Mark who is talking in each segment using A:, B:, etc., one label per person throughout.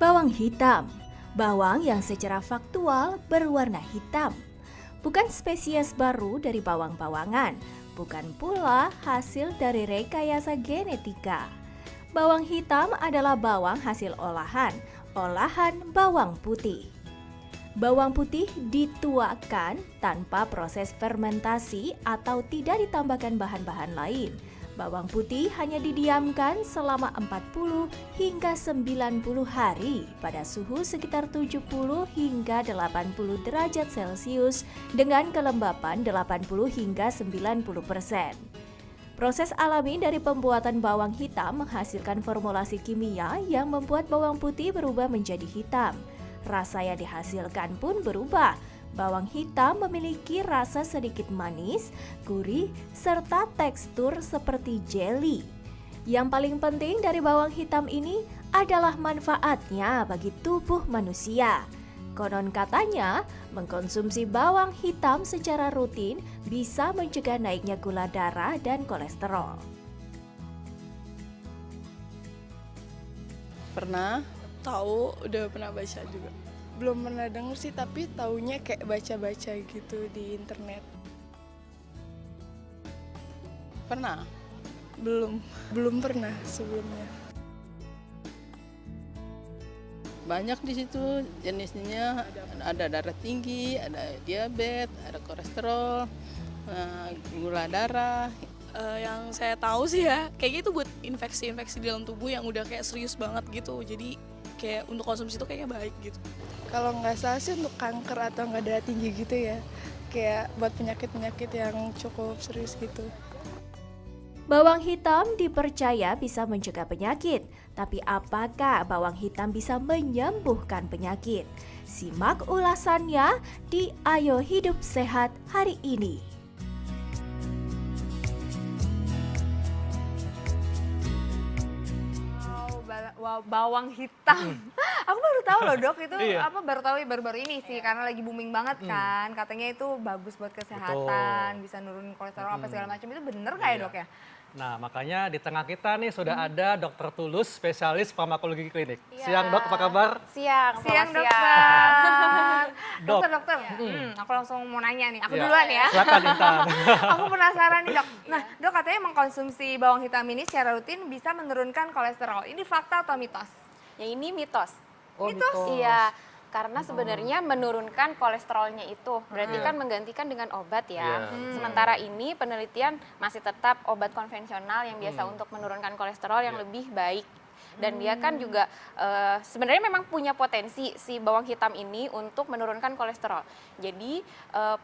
A: Bawang hitam, bawang yang secara faktual berwarna hitam. Bukan spesies baru dari bawang-bawangan, bukan pula hasil dari rekayasa genetika. Bawang hitam adalah bawang hasil olahan bawang putih. Bawang putih dituakkan tanpa proses fermentasi atau tidak ditambahkan bahan-bahan lain. Bawang putih hanya didiamkan selama 40 hingga 90 hari pada suhu sekitar 70 hingga 80 derajat Celcius dengan kelembapan 80 hingga 90%. Proses alami dari pembuatan bawang hitam menghasilkan formulasi kimia yang membuat bawang putih berubah menjadi hitam. Rasa yang dihasilkan pun berubah. Bawang hitam memiliki rasa sedikit manis, gurih, serta tekstur seperti jelly. Yang paling penting dari bawang hitam ini adalah manfaatnya bagi tubuh manusia. Konon katanya, mengkonsumsi bawang hitam secara rutin bisa mencegah naiknya gula darah dan kolesterol.
B: Pernah tahu, udah pernah baca juga. Belum pernah denger sih, tapi taunya kayak baca-baca gitu di internet. Pernah? Belum pernah sebelumnya.
C: Banyak di situ jenisnya, ada darah tinggi, ada diabetes, ada kolesterol, gula darah.
B: Yang saya tahu sih ya, kayaknya itu buat infeksi-infeksi di dalam tubuh yang udah kayak serius banget gitu. Jadi kayak untuk konsumsi itu kayaknya baik gitu. Kalau nggak salah sih untuk kanker atau nggak darah tinggi gitu ya. Kayak buat penyakit-penyakit yang cukup serius gitu.
A: Bawang hitam dipercaya bisa mencegah penyakit, tapi apakah bawang hitam bisa menyembuhkan penyakit? Simak ulasannya di Ayo Hidup Sehat hari ini.
D: Wow, bawang hitam. Aku baru tahu loh dok, itu
E: Iya.
D: baru-baru ini sih karena lagi booming banget kan. Katanya itu bagus buat kesehatan, bisa nurunin kolesterol apa segala macam. Itu bener nggak ya
E: Iya.
D: dok ya?
E: Nah, makanya di tengah kita nih sudah ada Dokter Tulus, spesialis farmakologi klinik.
F: Iya.
E: Siang dok, apa kabar?
F: Siang,
D: Siang
F: selamat
D: dokter.
E: Dok.
D: Dokter. Aku langsung mau nanya nih. Aku
E: Ya.
D: duluan ya.
E: Silakan Intan.
D: Aku penasaran nih dok. Nah dok, katanya mengkonsumsi bawang hitam ini secara rutin bisa menurunkan kolesterol. Ini fakta atau mitos?
F: Ya ini mitos.
E: Oh,
F: Iya, karena sebenarnya menurunkan kolesterolnya itu berarti kan menggantikan dengan obat ya.
E: Iya.
F: Sementara ini penelitian masih tetap obat konvensional yang biasa untuk menurunkan kolesterol yang
E: Iya.
F: lebih baik. Dan dia kan juga sebenarnya memang punya potensi si bawang hitam ini untuk menurunkan kolesterol. Jadi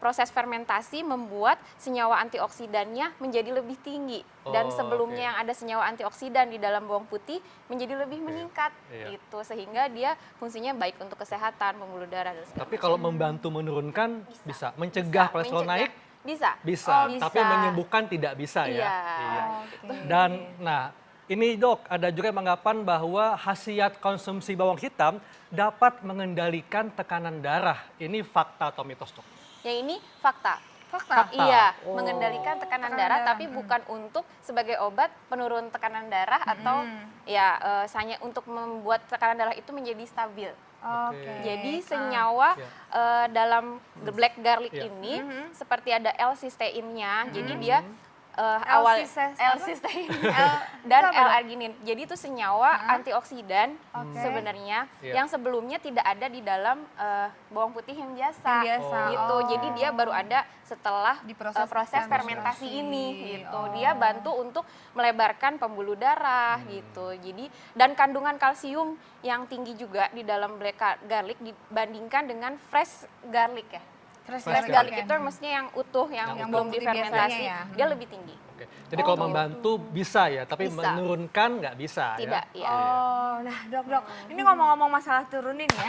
F: proses fermentasi membuat senyawa antioksidannya menjadi lebih tinggi. Dan
E: Oh,
F: sebelumnya
E: oke.
F: yang ada senyawa antioksidan di dalam bawang putih menjadi lebih meningkat
E: Iya.
F: gitu, sehingga dia fungsinya baik untuk kesehatan, pembuluh darah dan segala
E: Tapi kalau membantu menurunkan bisa, mencegah kolesterol
F: mencegah.
E: naik
F: Bisa.
E: bisa,
F: Oh,
E: tapi
F: bisa.
E: menyembuhkan tidak bisa ya.
F: Iya.
E: Iya.
D: Oke.
E: Dan nah, ini dok, ada juga yang menganggapan bahwa khasiat konsumsi bawang hitam dapat mengendalikan tekanan darah. Ini fakta atau mitos dok?
F: Ya ini fakta.
D: Fakta.
F: Iya,
E: Oh.
F: mengendalikan tekanan
D: Tekanan
F: darah,
D: darah,
F: tapi bukan untuk sebagai obat penurun tekanan darah atau ya hanya untuk membuat tekanan darah itu menjadi stabil.
D: Oke.
F: Jadi senyawa dalam black garlic
E: Iya.
F: ini seperti ada L-cysteinnya, jadi dia awal L-cystein dan
D: itu apa, Dok?
F: L-arginin. Jadi itu senyawa antioksidan sebenarnya
E: Iya.
F: yang sebelumnya tidak ada di dalam bawang putih yang biasa.
D: Yang biasa.
F: Gitu.
D: Oh.
F: Jadi dia baru ada setelah
D: Di proses
F: proses
D: fermentasi.
F: fermentasi ini gitu.
D: Oh.
F: Dia bantu untuk melebarkan pembuluh darah gitu. Jadi dan kandungan kalsium yang tinggi juga di dalam black garlic dibandingkan dengan fresh garlic ya.
D: Fresh
F: Fresh
E: garlic.
F: garlic itu maksudnya yang utuh, yang
E: Yang
F: belum
D: utuh.
F: difermentasi,
D: Biasanya ya.
F: dia lebih tinggi.
E: Oke. Jadi kalau membantu bisa ya, tapi
F: Bisa.
E: menurunkan nggak bisa
F: Tidak,
E: ya.
F: iya.
D: Oh, nah dok, ini ngomong-ngomong masalah turunin ya,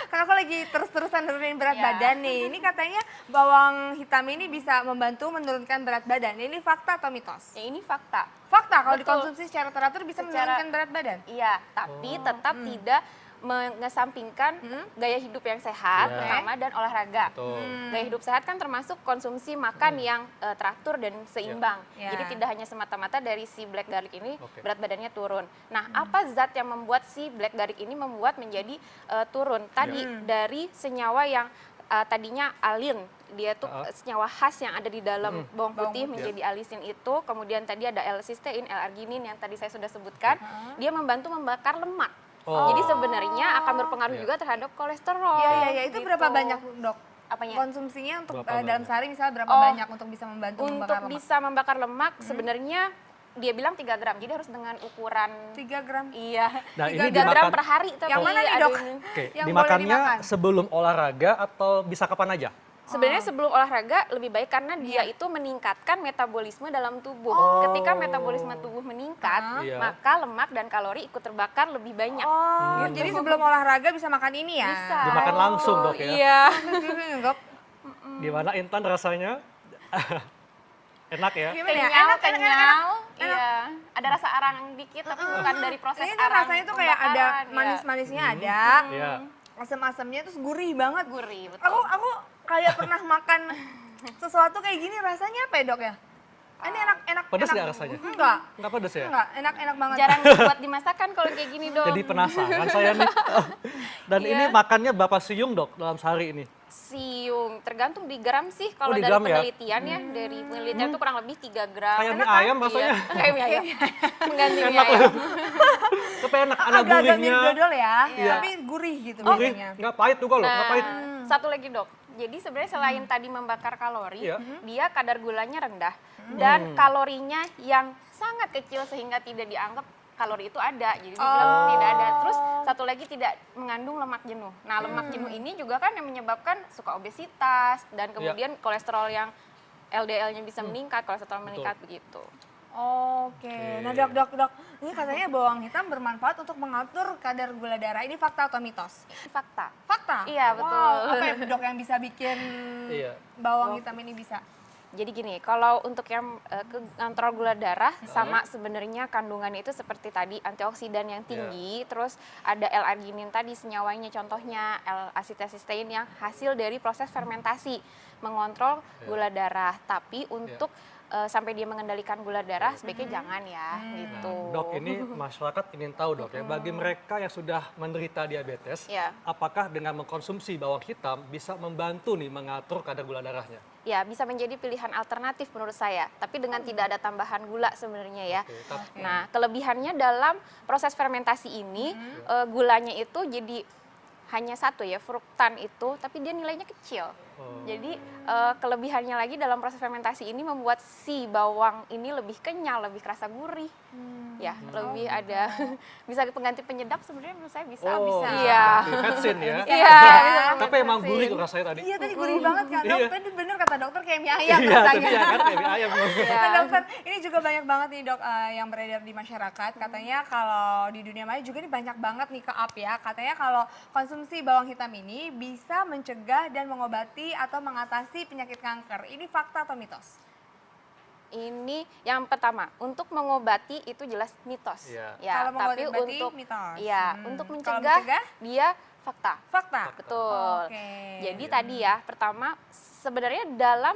D: karena aku lagi terus-terusan nurunin berat
F: Iya.
D: badan nih. Ini katanya bawang hitam ini bisa membantu menurunkan berat badan. Ini fakta atau mitos?
F: Ya ini fakta.
D: Fakta, kalau
F: Betul.
D: dikonsumsi secara teratur bisa
F: Secara-
D: menurunkan berat badan.
F: Iya, tapi tetap tidak mengesampingkan gaya hidup yang sehat
E: Ya.
F: pertama dan olahraga.
E: Betul.
F: Gaya hidup sehat kan termasuk konsumsi makan yang teratur dan seimbang.
D: Ya.
F: Jadi tidak hanya semata-mata dari si black garlic ini
E: Oke.
F: berat badannya turun. Nah, apa zat yang membuat si black garlic ini membuat menjadi turun? Tadi dari senyawa yang tadinya alin, dia tuh senyawa khas yang ada di dalam bawang putih menjadi alisin itu. Kemudian tadi ada L-cysteine, L-arginin yang tadi saya sudah sebutkan. Dia membantu membakar lemak.
E: Oh.
F: Jadi sebenarnya akan berpengaruh
E: Iya.
F: juga terhadap kolesterol.
D: Iya, itu
F: gitu.
D: berapa banyak dok?
F: Apanya?
D: Konsumsinya untuk
E: Berapa
D: dalam
E: banyak?
D: sehari misalnya berapa
F: Oh.
D: banyak untuk bisa membantu
F: Untuk
D: membakar lemak?
F: bisa membakar lemak sebenarnya dia bilang 3 gram. Jadi harus dengan ukuran
D: 3 gram.
F: iya.
E: Nah, ini
F: 3 gram
E: dimakan-
F: per hari tapi
D: Yang mana nih,
F: ada
D: Dok?
F: ini.
E: Oke,
D: Yang boleh
E: dimakannya
D: dimakan.
E: sebelum olahraga atau bisa kapan aja?
F: Sebenarnya sebelum olahraga lebih baik karena dia itu meningkatkan metabolisme dalam tubuh. Ketika metabolisme tubuh meningkat,
E: Iya.
F: maka lemak dan kalori ikut terbakar lebih banyak.
D: Oh, jadi sebelum olahraga bisa makan ini ya?
F: Bisa.
E: Dimakan langsung, Dok, ya?
F: Iya.
D: Dok,
E: Gimana Intan rasanya? Enak ya?
D: gimana ya?
F: Kenyal,
D: Enak,
F: kenyal. Iya. Ada rasa arang dikit tapi bukan dari proses
D: Ini tuh
F: arang.
D: rasanya tuh kayak ada
F: pembakaran, ya.
D: manis-manisnya ada,
E: Iya.
D: asam-asamnya terus gurih banget.
F: Gurih, betul.
D: Aku kayak pernah makan sesuatu kayak gini, rasanya apa ya dok ya? Ini enak.
E: Pedas
D: enak.
E: nggak rasanya?
D: Enggak,
E: Nggak pedes ya?
D: enggak, enak banget.
F: Jarang dibuat dimasakan kalau kayak gini, Dok.
E: Jadi penasaran saya nih. Dan ini
F: Iya.
E: makannya berapa siung, Dok, dalam sehari ini?
F: Siung, tergantung di gram sih. Kalau
E: di
F: dari
E: gram ya?
F: penelitian ya, dari penelitian itu kurang lebih 3 gram.
E: Kayak mie
F: Enak kan?
E: ayam rasanya.
F: Iya, kayak mie ayam. Mengganti mie
E: Enak
F: ayam.
E: Tapi enak, ada
D: Agak-agak
E: gurihnya.
D: mirip dodol ya,
E: Iya.
D: tapi gurih gitu
E: Gurih,
D: biasanya.
E: nggak pahit juga loh, nggak
F: Nah,
E: pahit.
F: satu lagi dok. Jadi sebenarnya selain tadi membakar kalori,
E: Iya.
F: dia kadar gulanya rendah dan kalorinya yang sangat kecil sehingga tidak dianggap kalori itu ada. Jadi dibilang tidak ada. Terus satu lagi tidak mengandung lemak jenuh. Nah lemak jenuh ini juga kan yang menyebabkan suka obesitas dan kemudian kolesterol yang LDL-nya bisa meningkat, kolesterol meningkat begitu.
D: Oke, nah dok, ini katanya bawang hitam bermanfaat untuk mengatur kadar gula darah. Ini fakta atau mitos?
F: Ini fakta.
D: Fakta?
F: Iya, betul.
D: Wow, apa ya dok yang bisa bikin
E: Iya.
D: bawang hitam ini bisa?
F: Jadi gini, kalau untuk yang kontrol gula darah sama sebenarnya kandungannya itu seperti tadi antioksidan yang tinggi, terus ada L-arginin tadi senyawanya contohnya L-acetylcysteine yang hasil dari proses fermentasi mengontrol gula darah. Tapi untuk sampai dia mengendalikan gula darah sebaiknya jangan ya gitu.
E: Dok, ini masyarakat ingin tahu, Dok, ya, bagi mereka yang sudah menderita diabetes,
F: Ya.
E: apakah dengan mengkonsumsi bawang hitam bisa membantu nih mengatur kadar gula darahnya?
F: Ya, bisa menjadi pilihan alternatif menurut saya, tapi dengan tidak ada tambahan gula sebenarnya ya.
E: Oke, tapi-
F: Nah, kelebihannya dalam proses fermentasi ini gulanya itu jadi hanya satu ya, fruktan itu, tapi dia nilainya kecil.
E: Oh.
F: Jadi kelebihannya lagi dalam proses fermentasi ini membuat si bawang ini lebih kenyal, lebih kerasa gurih. Ya, lebih ada bisa pengganti penyedap sebenarnya menurut saya bisa.
E: Oh,
F: Bisa.
E: seperti
F: Iya.
E: vetsin ya.
F: Iya, bisa
E: Tapi emang
F: mengganti
E: gurih
F: vetsin.
E: kok rasanya tadi.
D: Iya tadi gurih banget kan dok,
E: Iya.
D: tadi bener kata dokter kayak mie ayam
E: Iya,
D: rasanya.
E: tadi ya kan kayak mie ayam.
F: Iya.
D: Nah dokter, ini juga banyak banget nih dok yang beredar di masyarakat. Katanya kalau di dunia maya juga nih banyak banget nih ke-up ya. Katanya kalau konsumsi bawang hitam ini bisa mencegah dan mengobati atau mengatasi penyakit kanker. Ini fakta atau mitos?
F: Ini yang pertama, untuk mengobati itu jelas mitos.
E: Iya.
F: Ya,
D: Kalau
F: tapi
D: mengobati berarti
F: untuk
D: mitos.
F: Iya,
D: Hmm.
F: untuk
D: Kalau
F: mencegah,
D: mencegah?
F: dia fakta.
D: Fakta?
F: Betul.
D: Oke.
F: Jadi tadi ya, pertama sebenarnya dalam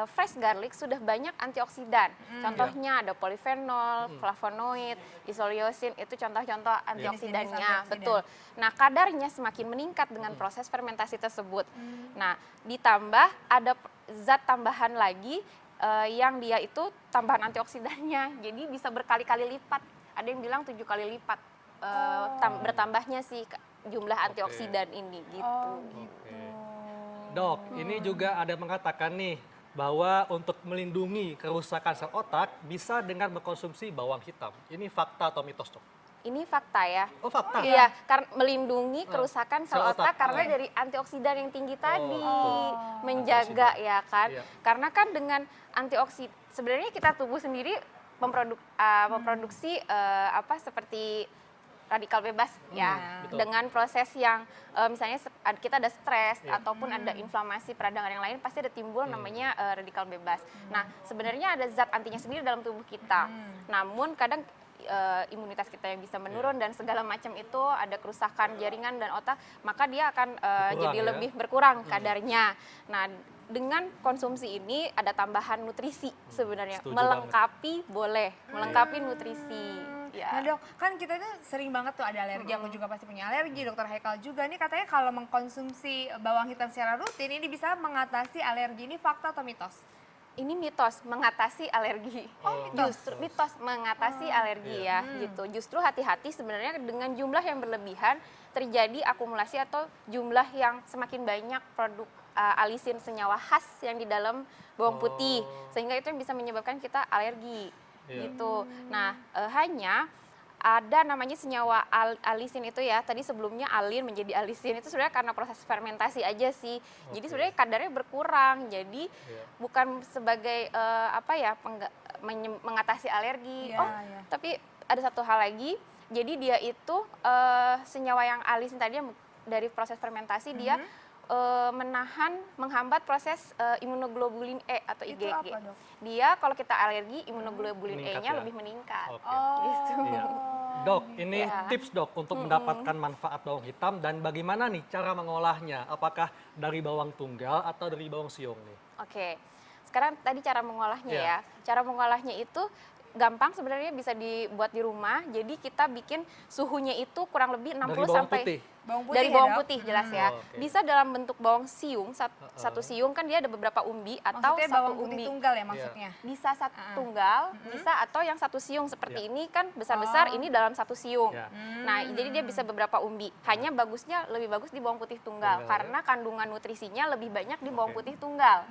F: fresh garlic sudah banyak antioksidan. Contohnya ada polifenol, flavonoid, isoleucin, itu contoh-contoh antioksidannya.
D: antioksidan.
F: Betul. Nah, kadarnya semakin meningkat dengan proses fermentasi tersebut. Nah, ditambah ada zat tambahan lagi yang dia itu tambahan antioksidannya. Jadi bisa berkali-kali lipat. Ada yang bilang 7 kali lipat bertambahnya sih jumlah antioksidan ini gitu.
D: Oh gitu.
E: Dok, ini juga ada mengatakan nih bahwa untuk melindungi kerusakan sel otak bisa dengan mengkonsumsi bawang hitam. Ini fakta atau mitos, Dok?
F: Ini fakta ya.
E: Oh, fakta.
F: Iya, karena melindungi kerusakan sel
E: Sel otak.
F: otak karena dari antioksidan yang tinggi tadi
E: betul.
F: menjaga ya kan.
E: Iya.
F: Karena kan dengan antioksidan sebenarnya kita tubuh sendiri memproduksi seperti radikal bebas ya
E: betul.
F: dengan proses yang misalnya kita ada stres
E: Iya.
F: ataupun ada inflamasi peradangan yang lain pasti ada timbul namanya radikal bebas. Nah, sebenarnya ada zat antinya sendiri dalam tubuh kita. Namun kadang imunitas kita yang bisa menurun dan segala macam itu, ada kerusakan jaringan dan otak, maka dia akan jadi
E: ya?
F: lebih berkurang kadarnya. Nah, dengan konsumsi ini ada tambahan nutrisi sebenarnya,
E: Setuju
F: melengkapi boleh, melengkapi nutrisi. Ya.
D: Nah dok, kan kita itu sering banget tuh ada alergi, aku juga pasti punya alergi, dokter Haikal juga. Nih katanya kalau mengkonsumsi bawang hitam secara rutin ini bisa mengatasi alergi, ini fakta atau mitos?
F: Ini mitos mengatasi alergi. Justru mitos mengatasi alergi ya, gitu. Justru hati-hati sebenarnya dengan jumlah yang berlebihan terjadi akumulasi atau jumlah yang semakin banyak produk alisin senyawa khas yang di dalam bawang putih, sehingga itu yang bisa menyebabkan kita alergi, gitu. Nah, hanya ada namanya senyawa alisin itu ya, tadi sebelumnya alin menjadi alisin itu sebenarnya karena proses fermentasi aja sih. Jadi sebenarnya kadarnya berkurang, jadi bukan sebagai mengatasi alergi. Tapi ada satu hal lagi, jadi dia itu senyawa yang alisin tadi dari proses fermentasi dia menghambat proses imunoglobulin E atau IgG.
D: Itu apa, dok?
F: Dia kalau kita alergi imunoglobulin
E: Meningkat
F: E-nya
E: ya?
F: lebih meningkat.
E: Oke.
F: Gitu.
E: Iya. Dok, ini tips dok untuk mendapatkan manfaat bawang hitam dan bagaimana nih cara mengolahnya? Apakah dari bawang tunggal atau dari bawang siung nih?
F: Oke, sekarang tadi cara mengolahnya
E: Iya.
F: ya. Cara mengolahnya itu gampang sebenarnya, bisa dibuat di rumah. Jadi kita bikin suhunya itu kurang lebih 60
E: Dari bawang
F: sampai
E: putih?
D: Bawang putih
F: dari
D: ya,
F: bawang
D: Dok?
F: putih jelas ya.
E: Oke.
F: Bisa dalam bentuk bawang siung, satu siung kan dia ada beberapa umbi atau
D: Maksudnya
F: satu
D: bawang putih
F: umbi.
D: tunggal ya maksudnya?
F: Bisa satu tunggal, bisa atau yang satu siung seperti ini kan besar-besar, ini dalam satu siung.
E: Ya.
F: Nah, jadi dia bisa beberapa umbi. Hanya bagusnya lebih bagus di bawang putih tunggal
E: Tunggal,
F: karena kandungan nutrisinya lebih banyak di bawang putih tunggal.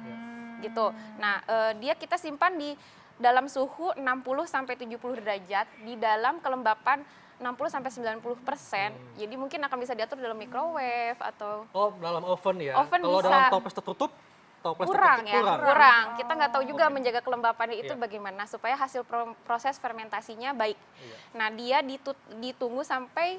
F: Gitu. Nah, dia kita simpan di dalam suhu 60 sampai 70 derajat di dalam kelembapan 60 sampai 90%. Jadi mungkin akan bisa diatur dalam microwave atau
E: Oh, dalam oven ya?
F: Oven
E: Kalau
F: bisa.
E: dalam toples tertutup
F: kurang ya, kurang. Kita nggak tahu juga
E: Oke.
F: menjaga kelembapannya itu
E: Iya.
F: bagaimana supaya hasil proses fermentasinya baik.
E: Iya.
F: Nah, dia ditunggu sampai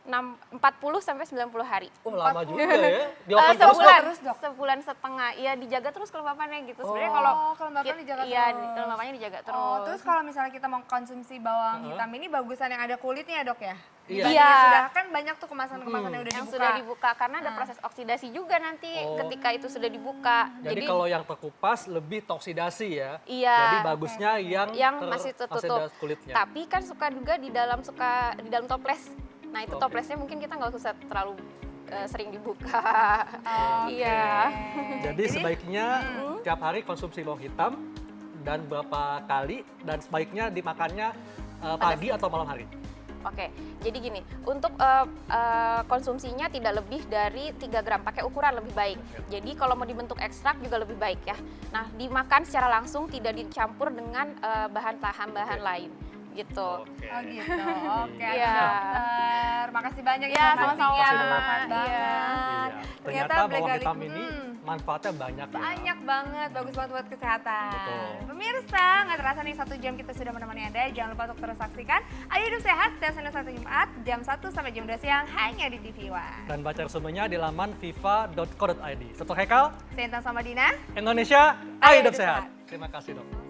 F: 40 sampai 90 hari.
E: Oh, lama juga ya? Di oven terus
F: Sebulan,
E: dok?
F: sebulan setengah. Iya, dijaga terus kelembapannya gitu. Sebenarnya
E: Oh.
F: kalau
D: kelembapan dijaga
F: iya,
D: terus.
F: kelembapannya dijaga terus.
D: Oh, terus kalau misalnya kita mau konsumsi bawang hitam ini bagusan yang ada kulitnya ya dok ya?
E: Iya.
D: Dibanding
F: Iya.
D: yang sudah, kan banyak tuh kemasan-kemasan yang udah
F: yang
D: dibuka.
F: sudah dibuka karena ada proses oksidasi juga nanti ketika itu sudah dibuka.
E: Jadi kalau yang terkupas lebih toksidasi ya?
F: Iya.
E: Jadi bagusnya yang
F: masih tertutup.
E: ada kulitnya.
F: Tapi kan suka juga di dalam toples. Nah, itu toplesnya mungkin kita nggak usah terlalu sering dibuka. Iya.
E: Jadi sebaiknya tiap hari konsumsi bawang hitam dan berapa kali, dan sebaiknya dimakannya pagi atau malam hari.
F: Oke, jadi gini, untuk konsumsinya tidak lebih dari 3 gram, pakai ukuran lebih baik. Jadi kalau mau dibentuk ekstrak juga lebih baik ya. Nah, dimakan secara langsung, tidak dicampur dengan bahan lain. Gitu.
E: Oke.
D: Oh gitu, oke.
F: Iya.
D: Dokter, makasih banyak
F: Iya, sama-sama.
D: informasinya,
E: Makasih, Dok.
D: bermanfaat
F: Iya.
D: banget.
E: Iya. Ternyata bawang
D: Black
E: hitam
D: garlic,
E: ini manfaatnya banyak ya.
D: banyak banget, bagus banget buat kesehatan.
E: Betul.
D: Pemirsa, nggak terasa nih 1 jam kita sudah menemani Anda. Jangan lupa untuk terus saksikan Ayo Hidup Sehat setiap Senin sampai Jumat jam 1 sampai jam 2 siang hanya di TV One.
E: Dan baca resumenya di laman viva.co.id. Dr. Haikal,
D: Saya Intan sama Dina.
E: Indonesia,
D: Ayo
E: ayo hidup
D: hidup
E: sehat.
D: sehat.
E: Terima kasih dok.